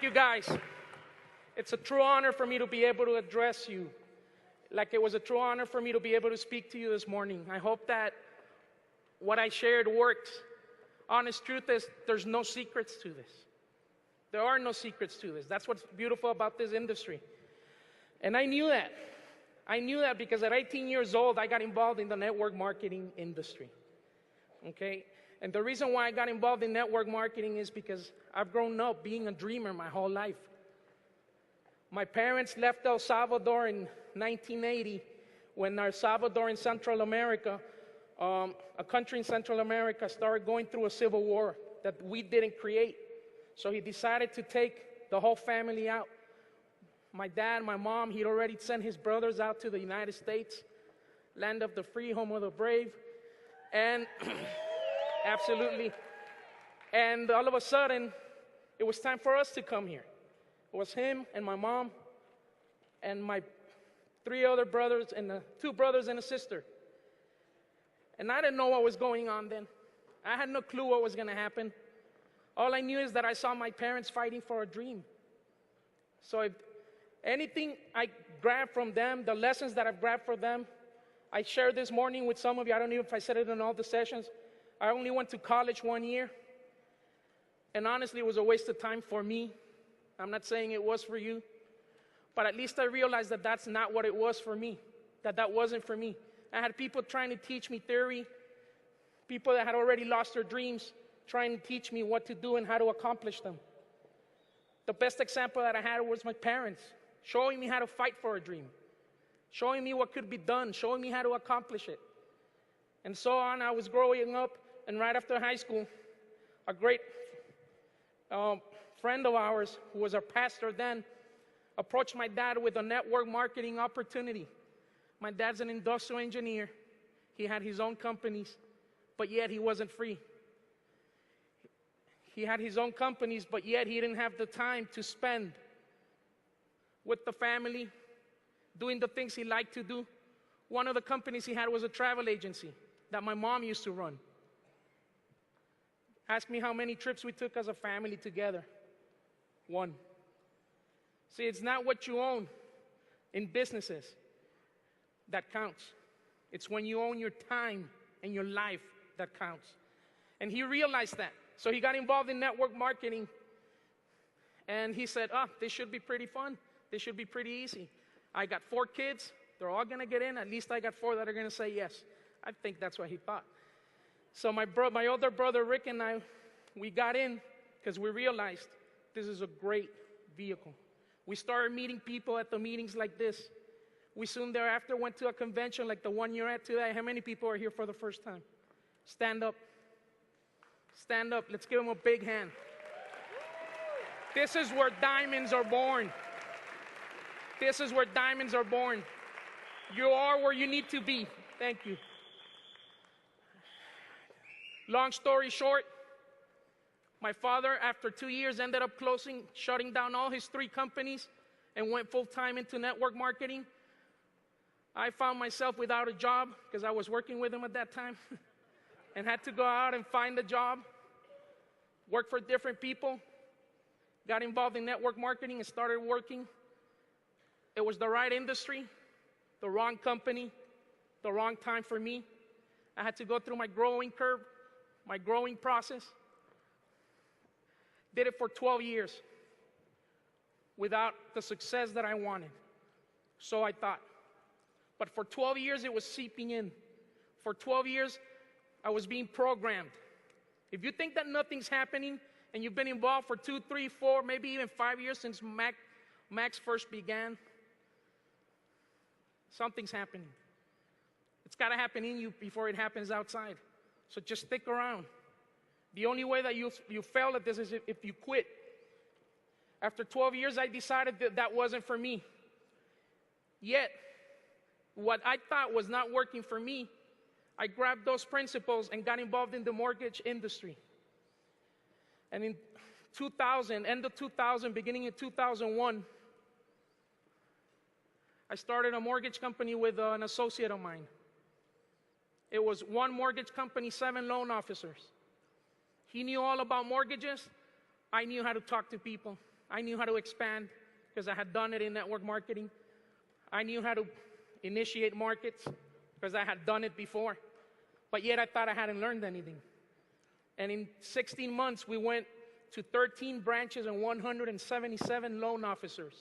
Thank you, guys. It's a true honor for me to be able to address you, like it was a true honor for me to be able to speak to you this morning. I hope that what I shared works. Honest truth is, there's no secrets to this. There are no secrets to this. That's what's beautiful about this industry. And I knew that. I knew that because at 18 years old, I got involved in the network marketing industry. Okay? And the reason why I got involved in network marketing is because I've grown up being a dreamer my whole life. My parents left El Salvador in 1980 when El Salvador in Central America, a country in Central America, started going through a civil war that we didn't create. So he decided to take the whole family out. My dad, my mom, he'd already sent his brothers out to the United States, land of the free, home of the brave. And absolutely. And all of a sudden, it was time for us to come here. It was him and my mom and my three other brothers and two brothers and a sister. And I didn't know what was going on then. I had no clue what was going to happen. All I knew is that I saw my parents fighting for a dream. So if anything I grabbed from them, the lessons that I've grabbed from them, I shared this morning with some of you. I don't know if I said it in all the sessions. I only went to college 1 year. And honestly, it was a waste of time for me. I'm not saying it was for you. But at least I realized that that's not what it was for me, that wasn't for me. I had people trying to teach me theory, people that had already lost their dreams, trying to teach me what to do and how to accomplish them. The best example that I had was my parents, showing me how to fight for a dream, showing me what could be done, showing me how to accomplish it. And so on, I was growing up, and right after high school, a great friend of ours, who was our pastor then, approached my dad with a network marketing opportunity. My dad's an industrial engineer. He had his own companies, but yet he wasn't free. He had his own companies, but yet he didn't have the time to spend with the family, doing the things he liked to do. One of the companies he had was a travel agency that my mom used to run. Ask me how many trips we took as a family together. 1. See, it's not what you own in businesses that counts. It's when you own your time and your life that counts. And he realized that. So he got involved in network marketing. And he said, this should be pretty fun. This should be pretty easy. I got 4 kids. They're all going to get in. At least I got 4 that are going to say yes. I think that's what he thought. So my older brother, Rick, and I, we got in because we realized this is a great vehicle. We started meeting people at the meetings like this. We soon thereafter went to a convention like the one you're at today. How many people are here for the first time? Stand up. Stand up. Let's give them a big hand. This is where diamonds are born. This is where diamonds are born. You are where you need to be. Thank you. Long story short, my father, after 2 years, ended up shutting down all his 3 companies and went full-time into network marketing. I found myself without a job because I was working with him at that time and had to go out and find a job, work for different people, got involved in network marketing and started working. It was the right industry, the wrong company, the wrong time for me. I had to go through my growing curve, my growing process. Did it for 12 years without the success that I wanted. So I thought. But for 12 years, it was seeping in. For 12 years, I was being programmed. If you think that nothing's happening and you've been involved for 2, 3, 4, maybe even 5 years since Max first began, something's happening. It's got to happen in you before it happens outside. So just stick around. The only way that you fail at this is if you quit. After 12 years, I decided that wasn't for me. Yet, what I thought was not working for me, I grabbed those principles and got involved in the mortgage industry. And in 2000, end of 2000, beginning of 2001, I started a mortgage company with an associate of mine. It was 1 mortgage company, 7 loan officers. He knew all about mortgages. I knew how to talk to people. I knew how to expand because I had done it in network marketing. I knew how to initiate markets because I had done it before. But yet I thought I hadn't learned anything. And in 16 months, we went to 13 branches and 177 loan officers.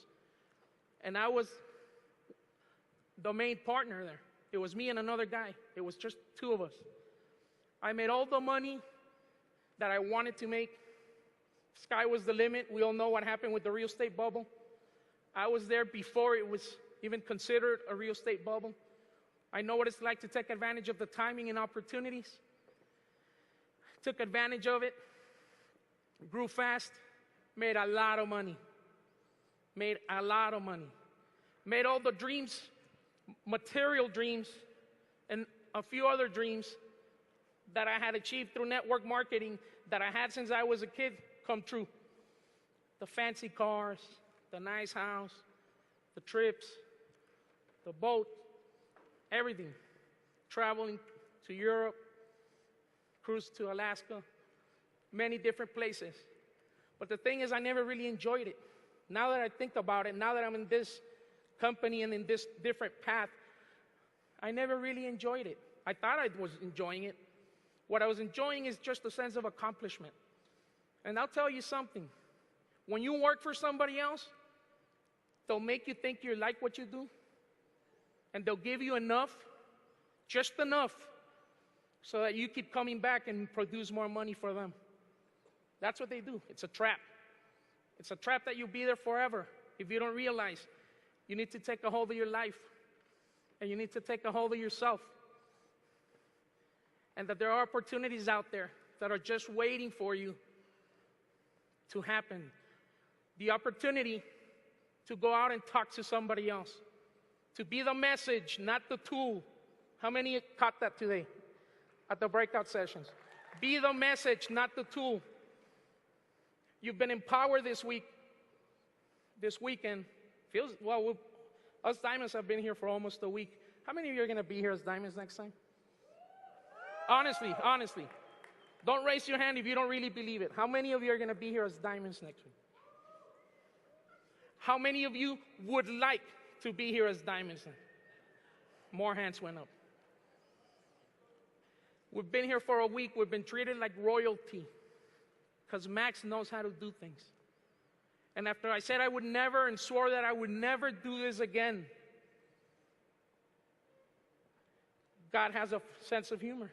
And I was the main partner there. It was me and another guy. It was just two of us. I made all the money that I wanted to make. Sky was the limit. We all know what happened with the real estate bubble. I was there before it was even considered a real estate bubble. I know what it's like to take advantage of the timing and opportunities. Took advantage of it, grew fast, made a lot of money. Made a lot of money. Made all the dreams, material dreams, and a few other dreams that I had achieved through network marketing that I had since I was a kid come true. The fancy cars, the nice house, the trips, the boat, everything. Traveling to Europe, cruise to Alaska, many different places. But the thing is, I never really enjoyed it. Now that I think about it, now that I'm in this company and in this different path, I never really enjoyed it. I thought I was enjoying it. What I was enjoying is just a sense of accomplishment. And I'll tell you something. When you work for somebody else, they'll make you think you like what you do, and they'll give you enough, just enough, so that you keep coming back and produce more money for them. That's what they do. It's a trap. It's a trap that you'll be there forever if you don't realize you need to take a hold of your life, and you need to take a hold of yourself, and that there are opportunities out there that are just waiting for you to happen. The opportunity to go out and talk to somebody else, to be the message, not the tool. How many caught that today at the breakout sessions? Be the message, not the tool. You've been empowered this week, this weekend. Well, us Diamonds have been here for almost a week. How many of you are going to be here as Diamonds next time? Honestly. Don't raise your hand if you don't really believe it. How many of you are going to be here as Diamonds next week? How many of you would like to be here as Diamonds? More hands went up. We've been here for a week. We've been treated like royalty because Max knows how to do things. And after I said I would never and swore that I would never do this again, God has a sense of humor.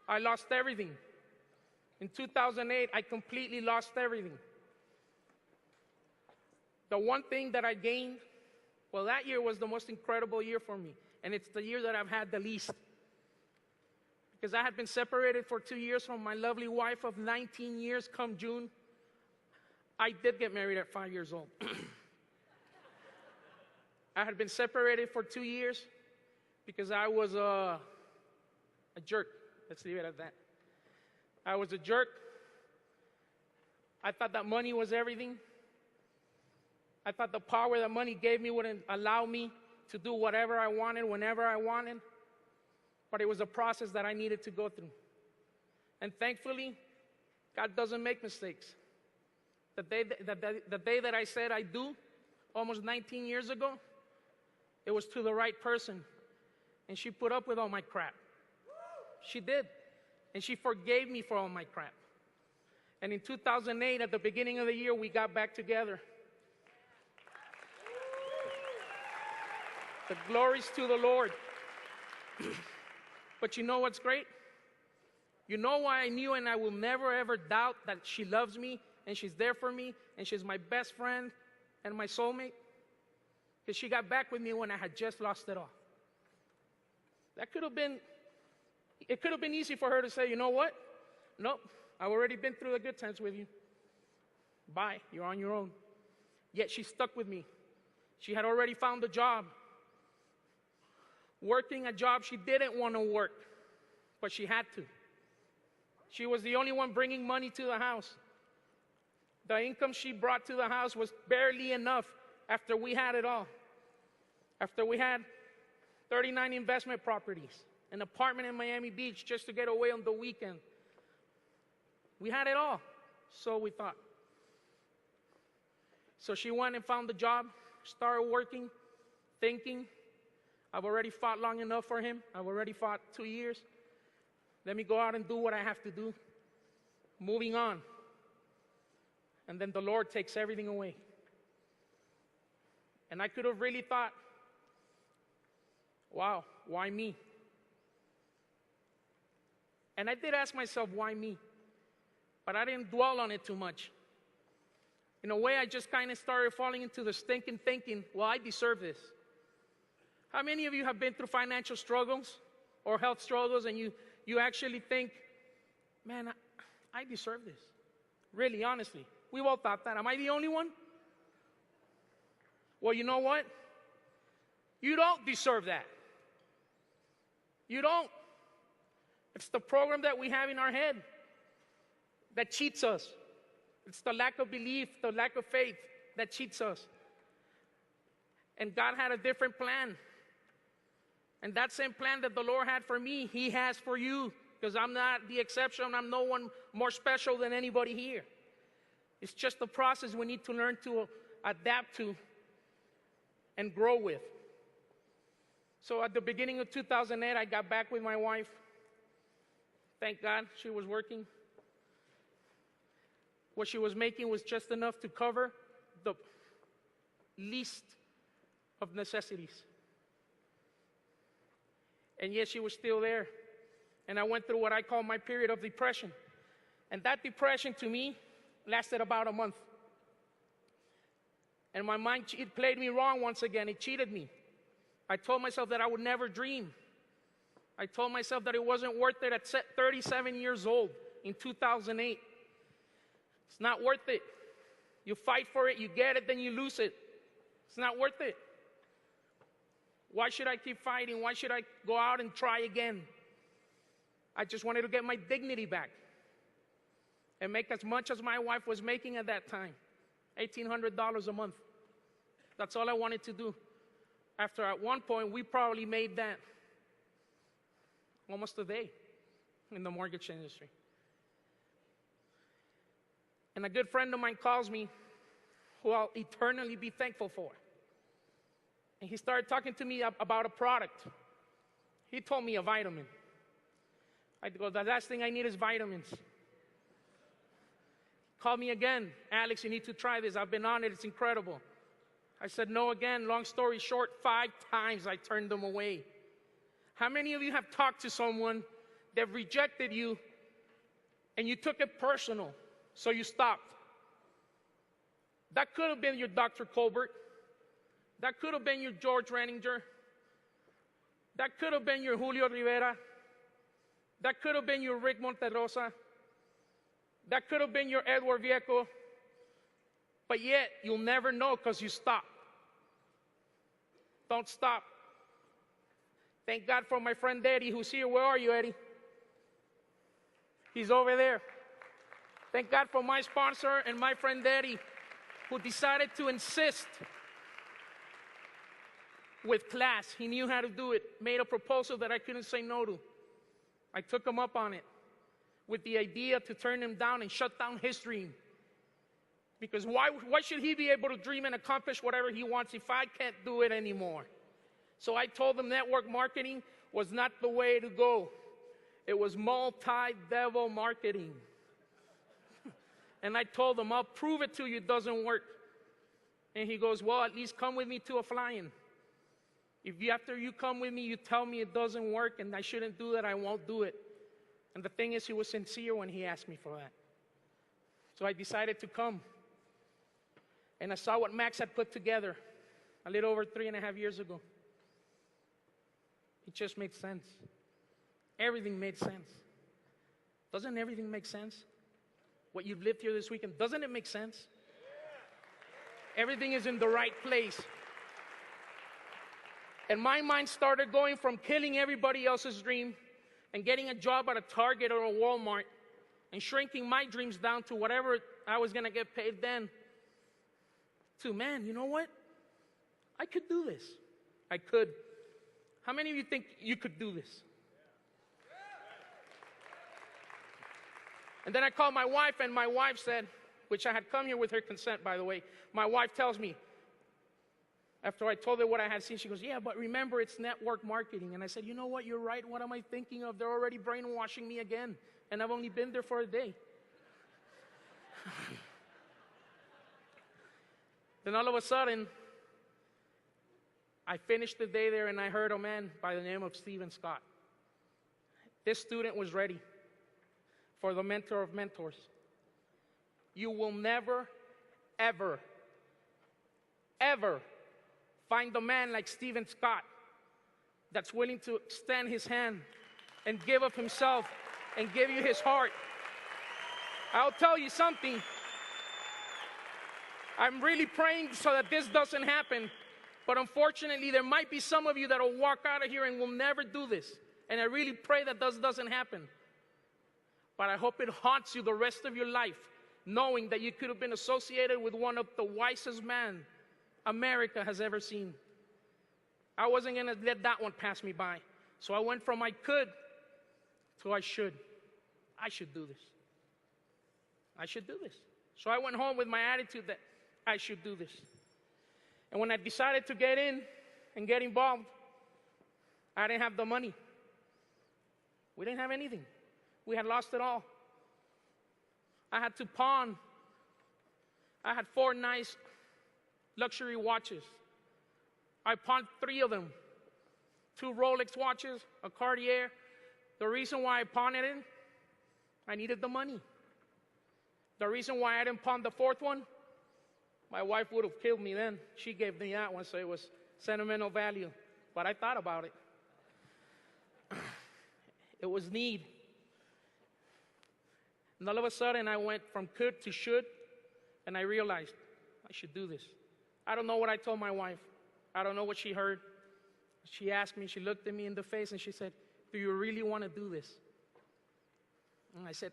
I lost everything. In 2008, I completely lost everything. The one thing that I gained, well, that year was the most incredible year for me. And it's the year that I've had the least. Because I had been separated for 2 years from my lovely wife of 19 years come June. I did get married at 5 years old. I had been separated for 2 years because I was a jerk. Let's leave it at that. I was a jerk. I thought that money was everything. I thought the power that money gave me wouldn't allow me to do whatever I wanted, whenever I wanted. But it was a process that I needed to go through. And thankfully, God doesn't make mistakes. The day that I said I do, almost 19 years ago, it was to the right person. And she put up with all my crap. She did. And she forgave me for all my crap. And in 2008, at the beginning of the year, we got back together. The glories to the Lord. But you know what's great? You know why I knew and I will never ever doubt that she loves me and she's there for me and she's my best friend and my soulmate? Because she got back with me when I had just lost it all. It could have been easy for her to say, you know what? Nope, I've already been through the good times with you. Bye, you're on your own. Yet she stuck with me. She had already found a job. Working a job she didn't want to work, but she had to. She was the only one bringing money to the house. The income she brought to the house was barely enough after we had it all. After we had 39 investment properties, an apartment in Miami Beach just to get away on the weekend. We had it all, so we thought. So she went and found the job, started working, thinking, I've already fought long enough for him. I've already fought 2 years. Let me go out and do what I have to do. Moving on. And then the Lord takes everything away. And I could have really thought, wow, why me? And I did ask myself, why me? But I didn't dwell on it too much. In a way, I just kind of started falling into the stinking thinking, well, I deserve this. How many of you have been through financial struggles or health struggles and you actually think, man, I deserve this? Really, honestly. We've all thought that. Am I the only one? Well, you know what? You don't deserve that. You don't. It's the program that we have in our head that cheats us. It's the lack of belief, the lack of faith that cheats us. And God had a different plan. And that same plan that the Lord had for me, He has for you. Because I'm not the exception. I'm no one more special than anybody here. It's just a process we need to learn to adapt to and grow with. So at the beginning of 2008, I got back with my wife. Thank God she was working. What she was making was just enough to cover the least of necessities. And yet she was still there. And I went through what I call my period of depression. And that depression to me lasted about a month. And my mind, it played me wrong once again. It cheated me. I told myself that I would never dream. I told myself that it wasn't worth it at 37 years old in 2008. It's not worth it. You fight for it, you get it, then you lose it. It's not worth it. Why should I keep fighting? Why should I go out and try again? I just wanted to get my dignity back and make as much as my wife was making at that time, $1,800 a month. That's all I wanted to do. After at one point, we probably made that almost a day in the mortgage industry. And a good friend of mine calls me, who I'll eternally be thankful for. And he started talking to me about a product. He told me a vitamin. I go, the last thing I need is vitamins. Call me again. Alex, you need to try this. I've been on it. It's incredible. I said no again. Long story short, 5 times I turned them away. How many of you have talked to someone that rejected you and you took it personal, so you stopped? That could have been your Dr. Colbert. That could have been your George Renninger. That could have been your Julio Rivera. That could have been your Rick Monterrosa. That could have been your Edward Viejo. But yet, you'll never know because you stopped. Don't stop. Thank God for my friend Eddie, who's here. Where are you, Eddie? He's over there. Thank God for my sponsor and my friend Eddie, who decided to insist with class. He knew how to do it. Made a proposal that I couldn't say no to. I took him up on it with the idea to turn him down and shut down his dream. Because why should he be able to dream and accomplish whatever he wants if I can't do it anymore? So I told him network marketing was not the way to go. It was multi-devil marketing. And I told him, I'll prove it to you it doesn't work. And he goes, well, at least come with me to a fly-in. If after you come with me, you tell me it doesn't work and I shouldn't do that, I won't do it. And the thing is, he was sincere when he asked me for that. So I decided to come. And I saw what Max had put together a little over 3.5 years ago. It just made sense. Everything made sense. Doesn't everything make sense? What you've lived here this weekend, doesn't it make sense? Everything is in the right place. And my mind started going from killing everybody else's dream and getting a job at a Target or a Walmart and shrinking my dreams down to whatever I was going to get paid then, to, man, you know what? I could do this. I could. How many of you think you could do this? And then I called my wife, and my wife said, which I had come here with her consent, by the way. My wife tells me, after I told her what I had seen, she goes, yeah, but remember, it's network marketing. And I said, you know what, you're right. What am I thinking of? They're already brainwashing me again, and I've only been there for a day. Then all of a sudden, I finished the day there, and I heard a man by the name of Stephen Scott. This student was ready for the mentor of mentors. You will never, ever, ever find a man like Stephen Scott that's willing to extend his hand and give of himself and give you his heart. I'll tell you something. I'm really praying so that this doesn't happen, but unfortunately, there might be some of you that will walk out of here and will never do this. And I really pray that this doesn't happen. But I hope it haunts you the rest of your life, knowing that you could have been associated with one of the wisest men America has ever seen. I wasn't going to let that one pass me by. So I went from I could to I should. I should do this. I should do this. So I went home with my attitude that I should do this. And when I decided to get in and get involved, I didn't have the money. We didn't have anything. We had lost it all. I had to pawn. I had 4 nice luxury watches. I pawned 3 of them. 2 Rolex watches, a Cartier. The reason why I pawned it, I needed the money. The reason why I didn't pawn the 4th one, my wife would have killed me then. She gave me that one, so it was sentimental value. But I thought about it. It was need. And all of a sudden, I went from could to should, and I realized I should do this. I don't know what I told my wife. I don't know what she heard. She asked me, she looked at me in the face, and she said, do you really want to do this? And I said,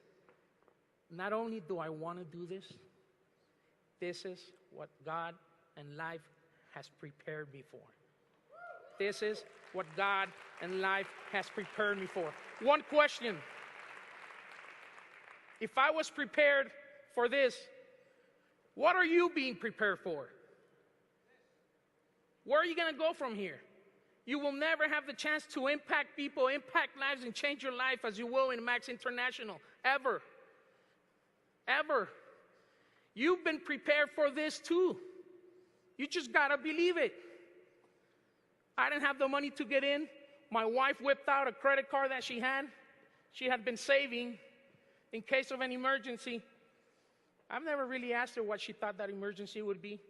not only do I want to do this, this is what God and life has prepared me for. This is what God and life has prepared me for. One question. If I was prepared for this, what are you being prepared for? Where are you going to go from here? You will never have the chance to impact people, impact lives, and change your life as you will in Max International. Ever. Ever. You've been prepared for this too. You just got to believe it. I didn't have the money to get in. My wife whipped out a credit card that she had been saving in case of an emergency. I've never really asked her what she thought that emergency would be.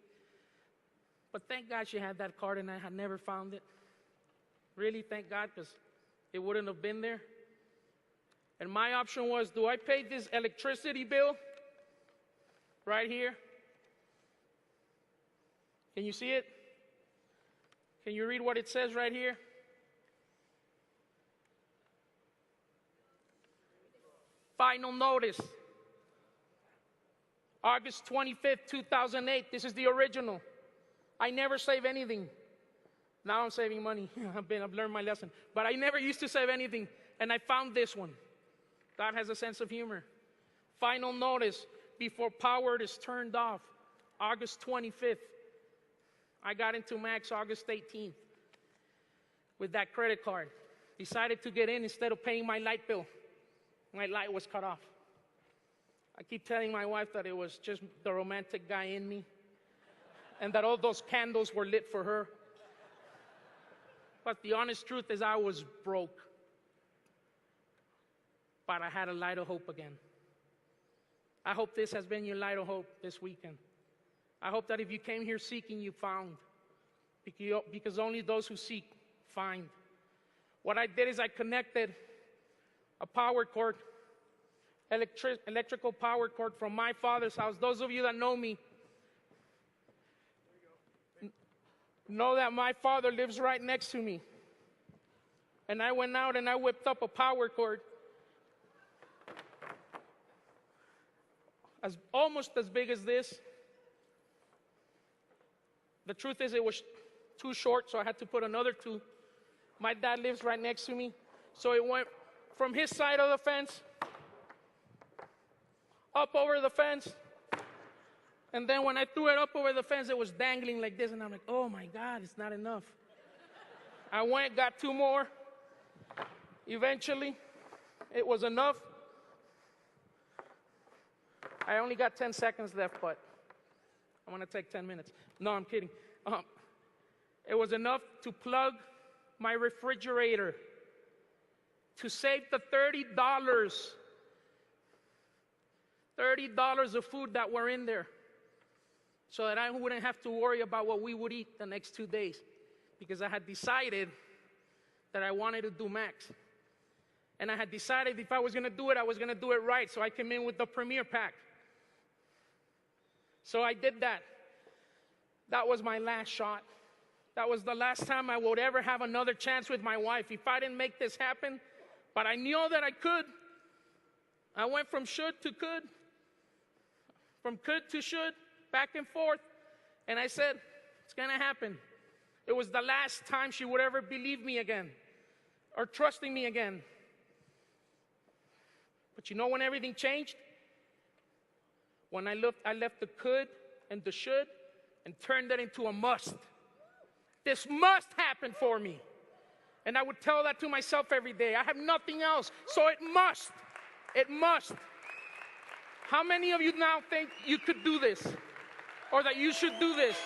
But thank God she had that card and I had never found it. Really, thank God, because it wouldn't have been there. And my option was, do I pay this electricity bill right here? Can you see it? Can you read what it says right here? Final notice. August 25th, 2008. This is the original. I never save anything. Now I'm saving money. I've learned my lesson. But I never used to save anything. And I found this one. God has a sense of humor. Final notice before power is turned off. August 25th. I got into Max August 18th with that credit card. Decided to get in instead of paying my light bill. My light was cut off. I keep telling my wife that it was just the romantic guy in me and that all those candles were lit for her. But the honest truth is I was broke. But I had a light of hope again. I hope this has been your light of hope this weekend. I hope that if you came here seeking, you found. Because only those who seek find. What I did is I connected a power cord, electrical power cord from my father's house. Those of you that know me know that my father lives right next to me. And I went out and I whipped up a power cord almost as big as this. The truth is it was too short, so I had to put another 2. My dad lives right next to me. So it went from his side of the fence, up over the fence, And then when I threw it up over the fence, it was dangling like this. And I'm like, oh my God, it's not enough. I went, got 2 more. Eventually, it was enough. I only got 10 seconds left, but I'm going to take 10 minutes. No, I'm kidding. It was enough to plug my refrigerator, to save the $30 of food that were in there, so that I wouldn't have to worry about what we would eat the next 2 days, because I had decided that I wanted to do max. And I had decided if I was going to do it, I was going to do it right, so I came in with the premier pack. So I did that. That was my last shot. That was the last time I would ever have another chance with my wife. If I didn't make this happen, but I knew that I could. I went from should to could, from could to should, back and forth. And I said, it's going to happen. It was the last time she would ever believe me again or trust in me again. But you know when everything changed? When I left the could and the should and turned it into a must. This must happen for me. And I would tell that to myself every day. I have nothing else, so it must. It must. How many of you now think you could do this? Or that you should do this?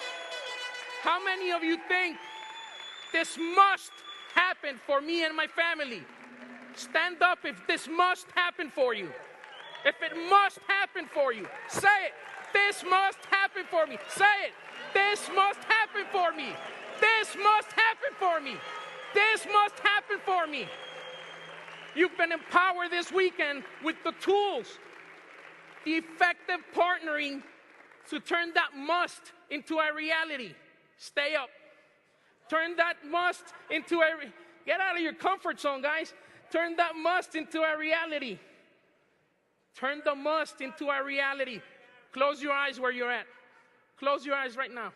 How many of you think this must happen for me and my family? Stand up if this must happen for you. If it must happen for you, say it. This must happen for me. Say it. This must happen for me. This must happen for me. This must happen for me. You've been empowered this weekend with the tools, the effective partnering to turn that must into a reality. Stay up. Turn that must into a get out of your comfort zone, guys. Turn that must into a reality. Turn the must into a reality. Close your eyes where you're at. Close your eyes right now.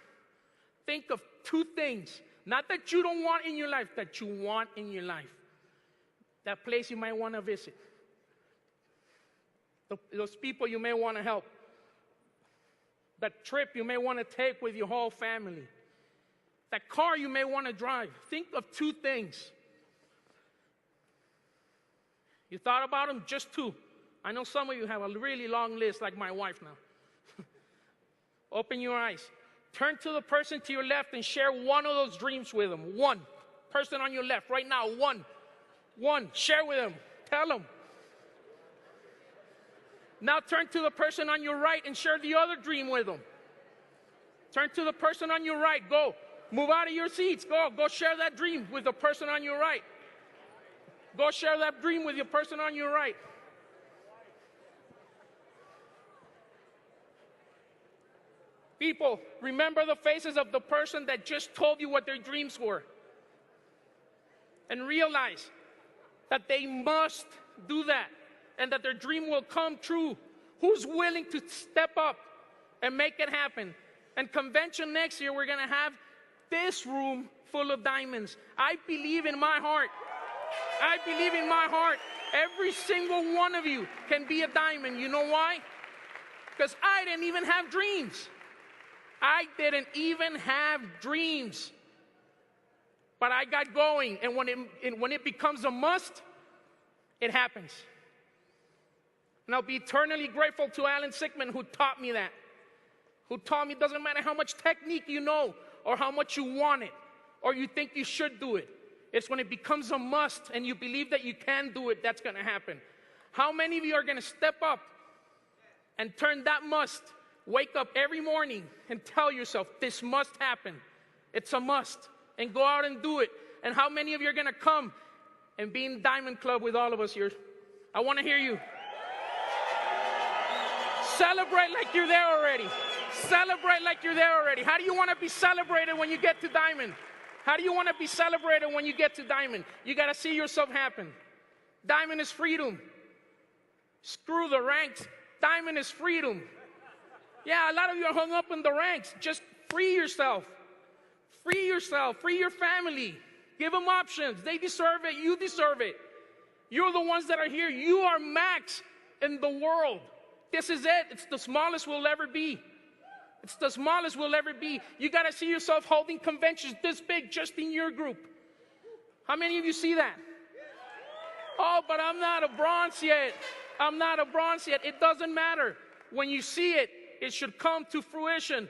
Think of 2 things, not that you don't want in your life, that you want in your life. That place you might want to visit. Those people you may want to help. That trip you may want to take with your whole family. That car you may want to drive. Think of 2 things. You thought about them? Just 2. I know some of you have a really long list, like my wife now. Open your eyes. Turn to the person to your left and share one of those dreams with them. One person on your left right now. One. Share with them. Tell them. Now turn to the person on your right and share the other dream with them. Turn to the person on your right. Go. Move out of your seats. Go share that dream with the person on your right. Go share that dream with your person on your right. People, remember the faces of the person that just told you what their dreams were. And realize that they must do that and that their dream will come true. Who's willing to step up and make it happen? And convention next year, we're going to have this room full of diamonds. I believe in my heart. I believe in my heart. Every single one of you can be a diamond. You know why? Because I didn't even have dreams. I didn't even have dreams. But I got going, and when it becomes a must, it happens. And I'll be eternally grateful to Alan Sickman, who taught me that. Who taught me it doesn't matter how much technique you know, or how much you want it, or you think you should do it. It's when it becomes a must, and you believe that you can do it, that's going to happen. How many of you are going to step up and turn that must? Wake up every morning and tell yourself, this must happen. It's a must. And go out and do it. And how many of you are going to come and be in Diamond Club with all of us here? I want to hear you. Celebrate like you're there already. Celebrate like you're there already. How do you want to be celebrated when you get to Diamond? How do you want to be celebrated when you get to Diamond? You got to see yourself happen. Diamond is freedom. Screw the ranks. Diamond is freedom. Yeah, a lot of you are hung up in the ranks. Just free yourself. Free yourself. Free your family. Give them options. They deserve it. You deserve it. You're the ones that are here. You are max in the world. This is it. It's the smallest we'll ever be. It's the smallest we'll ever be. You got to see yourself holding conventions this big just in your group. How many of you see that? Oh, but I'm not a bronze yet. I'm not a bronze yet. It doesn't matter. When you see it, it should come to fruition.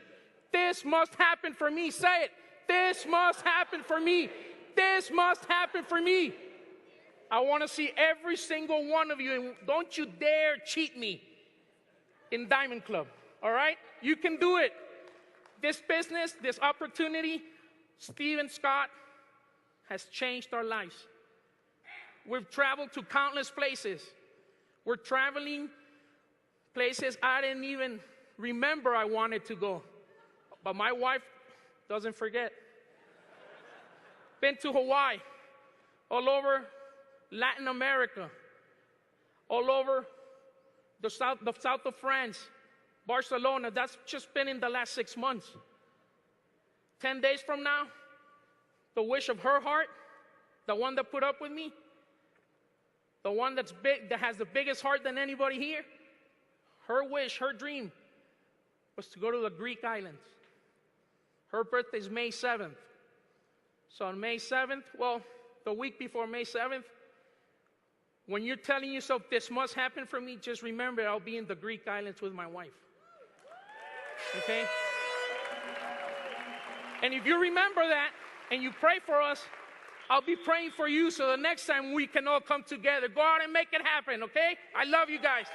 This must happen for me. Say it. This must happen for me. This must happen for me. I want to see every single one of you, and don't you dare cheat me in Diamond Club, all right? You can do it. This business, this opportunity, Steve and Scott, has changed our lives. We've traveled to countless places. We're traveling places I didn't even remember I wanted to go. But my wife doesn't forget. Been to Hawaii, all over Latin America, all over the south of France, Barcelona. That's just been in the last 6 months. 10 days from now, the wish of her heart, the one that put up with me, the one that's big, that has the biggest heart than anybody here, her wish, her dream was to go to the Greek islands. Her birthday is May 7th. So on May 7th, well, the week before May 7th, when you're telling yourself this must happen for me, just remember I'll be in the Greek islands with my wife. Okay? And if you remember that and you pray for us, I'll be praying for you so the next time we can all come together. Go out and make it happen, okay? I love you guys.